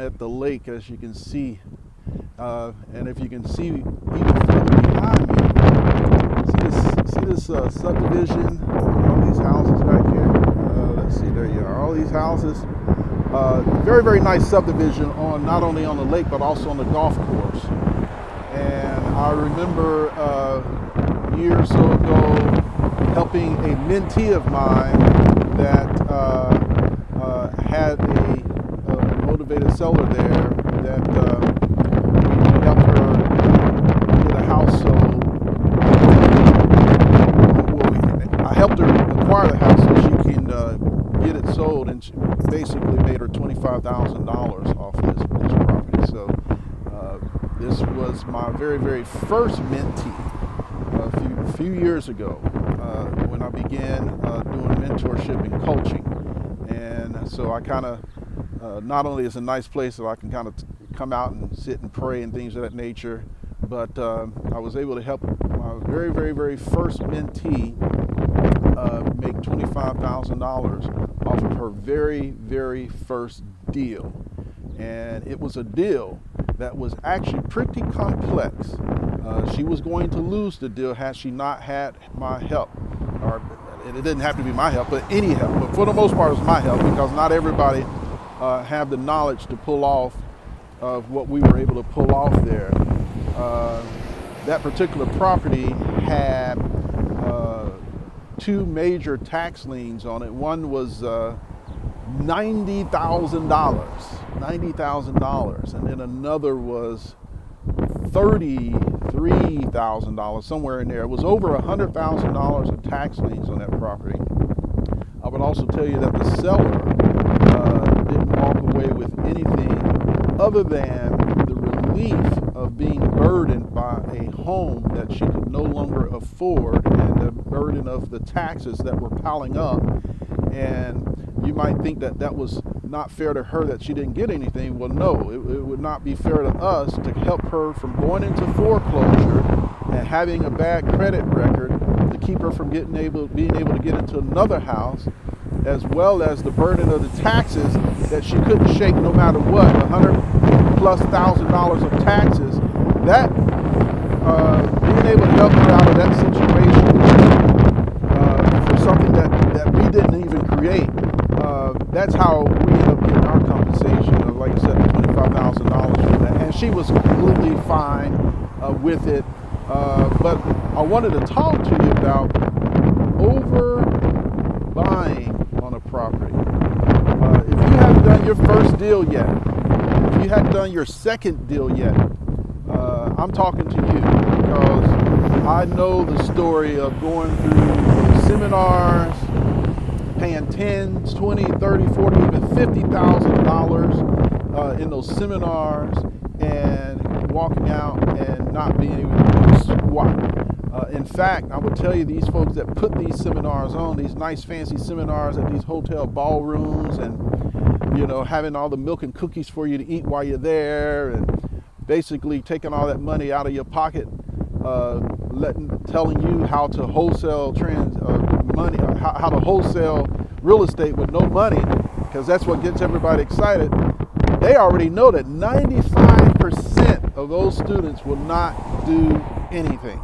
at the lake, as you can see. And if you can see even further behind me, see this subdivision, all these houses back here. Let's see, there you are, all these houses. Very, very nice subdivision on not only on the lake, but also on the golf course. And I remember a year or so ago helping a mentee of mine that had a motivated seller there that we helped her get a house sold. I helped her acquire the house so she can get it sold, and she basically made her $25,000 off this property. So this was my very, very first mentee a few years ago when I began doing mentorship and coaching. And so I kind of, not only is a nice place that I can kind of come out and sit and pray and things of that nature, but I was able to help my very, very, very first mentee make $25,000 off of her very, very first deal. And it was a deal that was actually pretty complex. She was going to lose the deal had she not had my help. Or it didn't have to be my help, but any help. But for the most part, it was my help, because not everybody have the knowledge to pull off of what we were able to pull off there. That particular property had two major tax liens on it. One was $90,000, and then another was $33,000, somewhere in there. It was over $100,000 of tax liens on that property. I would also tell you that the seller didn't walk away with anything other than the relief of being burdened by a home that she could no longer afford, and the burden of the taxes that were piling up. And you might think that that was not fair to her, that she didn't get anything. Well, no, it would not be fair to us to help her from going into foreclosure and having a bad credit record, to keep her from being able to get into another house, as well as the burden of the taxes that she couldn't shake no matter what, $100,000+ of taxes. That being able to help her out of that situation for something that we didn't even create. That's how we ended up getting our compensation of, like I said, $25,000 for that. And she was completely fine with it. But I wanted to talk to you about overbuying on a property. If you haven't done your first deal yet, if you haven't done your second deal yet, I'm talking to you, because I know the story of going through seminars, paying $10,000, $20,000, $30,000, $40,000, even $50,000 in those seminars, and walking out and not being able to do squat. In fact, I would tell you, these folks that put these seminars on, these nice fancy seminars at these hotel ballrooms, and having all the milk and cookies for you to eat while you're there, and basically taking all that money out of your pocket, telling you how to wholesale money, how to wholesale real estate with no money, because that's what gets everybody excited. They already know that 95% of those students will not do anything.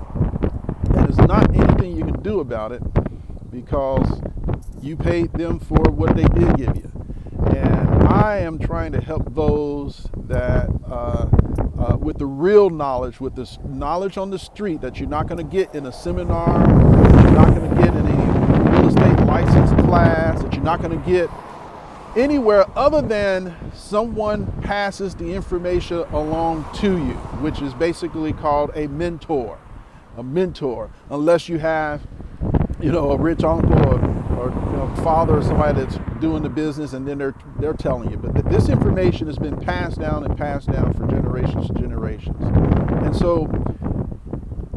And there's not anything you can do about it, because you paid them for what they did give you. And I am trying to help those that with the real knowledge, with this knowledge on the street that you're not going to get in a seminar, that you're not going to get in any real estate license class, that you're not going to get anywhere other than someone passes the information along to you, which is basically called a mentor. A mentor, unless you have, a rich uncle or father or somebody that's doing the business, and then they're telling you. But this information has been passed down for generations and generations. And so,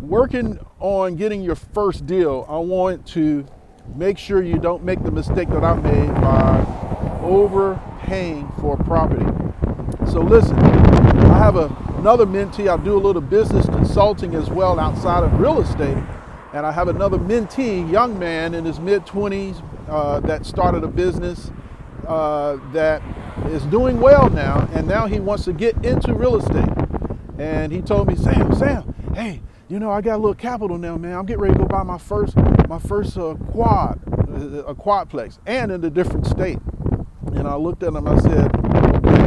working on getting your first deal, I want to make sure you don't make the mistake that I made by overpaying for a property. So listen, I have another mentee. I do a little business consulting as well outside of real estate. And I have another mentee, young man in his mid-20s, that started a business that is doing well now, and now he wants to get into real estate. And he told me, Sam, hey, you know, I got a little capital now, man. I'm getting ready to go buy my first quadplex, and in a different state. And I looked at him, I said, okay,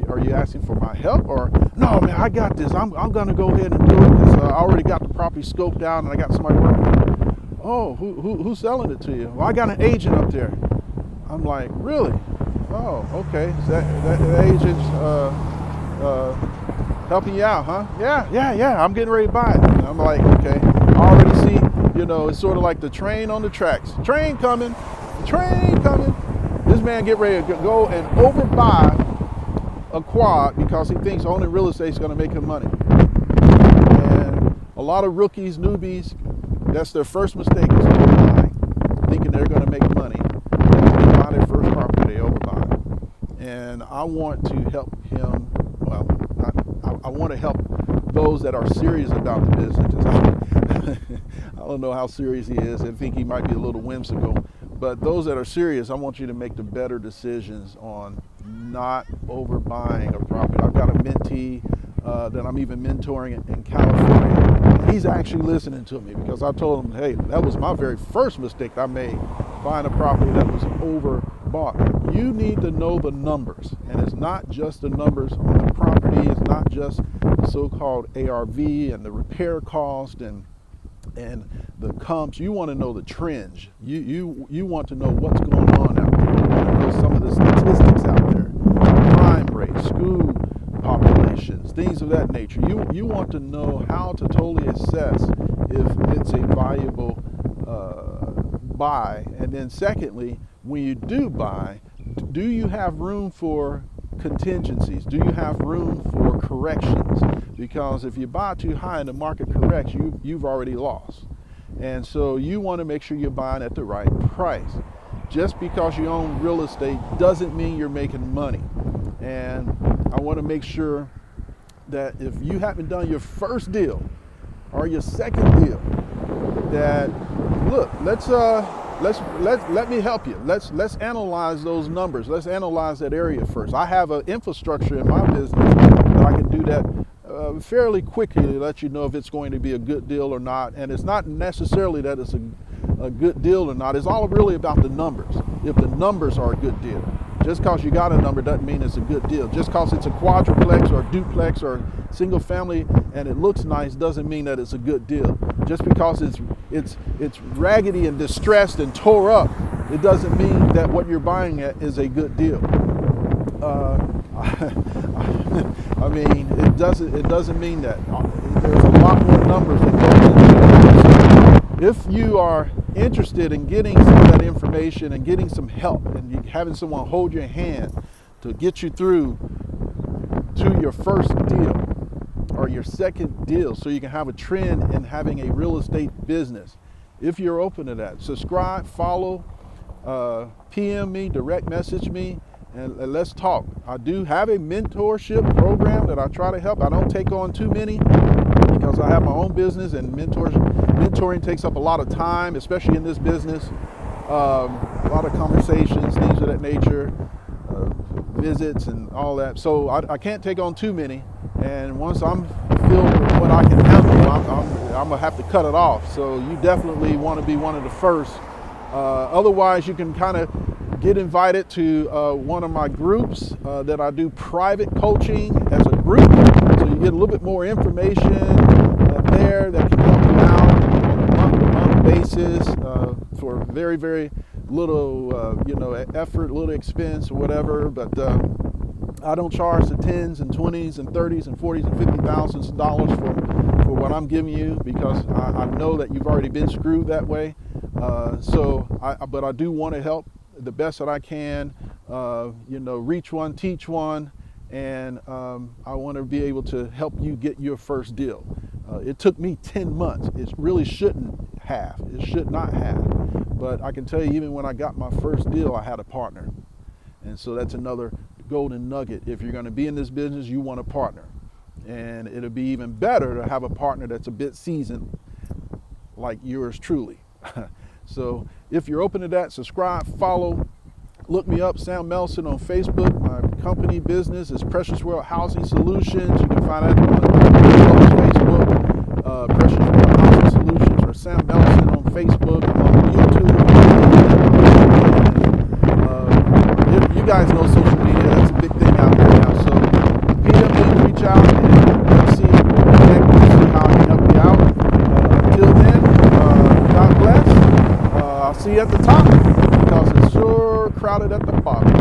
are you asking for my help? Or, no, man, I got this. I'm going to go ahead and do it because I already got the property scoped out and I got somebody working on it. Oh, who's selling it to you? Well, I got an agent up there. I'm like, really? Oh, okay. So that agent's helping you out, huh? Yeah. I'm getting ready to buy it. And I'm like, okay. I already see, you know, it's sort of like the train on the tracks. Train coming. This man get ready to go and overbuy a quad because he thinks owning real estate is going to make him money. And a lot of rookies, newbies, that's their first mistake, is overbuying, thinking they're going to make money. And when they buy their first property, they overbuy. And I want to help him. Well, I want to help those that are serious about the business. I don't know how serious he is. I think he might be a little whimsical. But those that are serious, I want you to make the better decisions on not overbuying a property. I've got a mentee that I'm even mentoring in California. He's actually listening to me because I told him, hey, that was my very first mistake I made, buying a property that was overbought. You need to know the numbers, and it's not just the numbers on the property. It's not just the so-called ARV and the repair cost and the comps. You want to know the trends. You want to know what's going on out there. You want to know some of the statistics out there, crime rates, school populations, things of that nature. You want to know how to totally assess if it's a valuable buy. And then secondly, when you do buy, do you have room for contingencies? Do you have room for corrections? Because if you buy too high and the market corrects, you've already lost. And so you want to make sure you're buying at the right price. Just because you own real estate doesn't mean you're making money. And I want to make sure that if you haven't done your first deal or your second deal, that look, let me help you. Let's analyze those numbers. Let's analyze that area first. I have an infrastructure in my business that I can do that fairly quickly to let you know if it's going to be a good deal or not. And it's not necessarily that it's a good deal or not. It's all really about the numbers. If the numbers are a good deal. Just because you got a number doesn't mean it's a good deal. Just because it's a quadruplex or a duplex or single family and it looks nice doesn't mean that it's a good deal. Just because it's raggedy and distressed and tore up, it doesn't mean that what you're buying at is a good deal. I mean, it doesn't mean that. There's a lot more numbers that go into it. If you are interested in getting some of that information and getting some help and having someone hold your hand to get you through to your first deal or your second deal so you can have a trend in having a real estate business, if you're open to that, subscribe, follow, PM me, direct message me, and let's talk. I do have a mentorship program that I try to help. I don't take on too many because I have my own business, and mentoring takes up a lot of time, especially in this business. A lot of conversations, things of that nature, visits and all that. So I can't take on too many. And once I'm filled with what I can handle, I'm gonna have to cut it off. So you definitely want to be one of the first. Otherwise, you can kind of get invited to one of my groups that I do private coaching as a group. So you get a little bit more information there that can help you out on a month-to-month basis for very, very little, effort, little expense or whatever. But I don't charge the tens and 20s and 30s and 40s and $50,000 for what I'm giving you, because I know that you've already been screwed that way. But I do want to help the best that I can, reach one, teach one, and I want to be able to help you get your first deal. It took me 10 months. It really shouldn't have. It should not have. But I can tell you, even when I got my first deal, I had a partner. And so that's another golden nugget. If you're going to be in this business, you want a partner. And it'll be even better to have a partner that's a bit seasoned, like yours truly. So if you're open to that, subscribe, follow, Look me up, Sam Melson, on Facebook. My company business is Precious World Housing Solutions. You can find that on Facebook, Precious World Housing Solutions, or Sam Melson on Facebook. I'm on YouTube. You guys know social media. That's a big thing out there now. So PM me, reach out, and let's see, connect, and see how I can help you out. Until then, God bless. I'll see you at the top, because it's sure crowded at the bottom.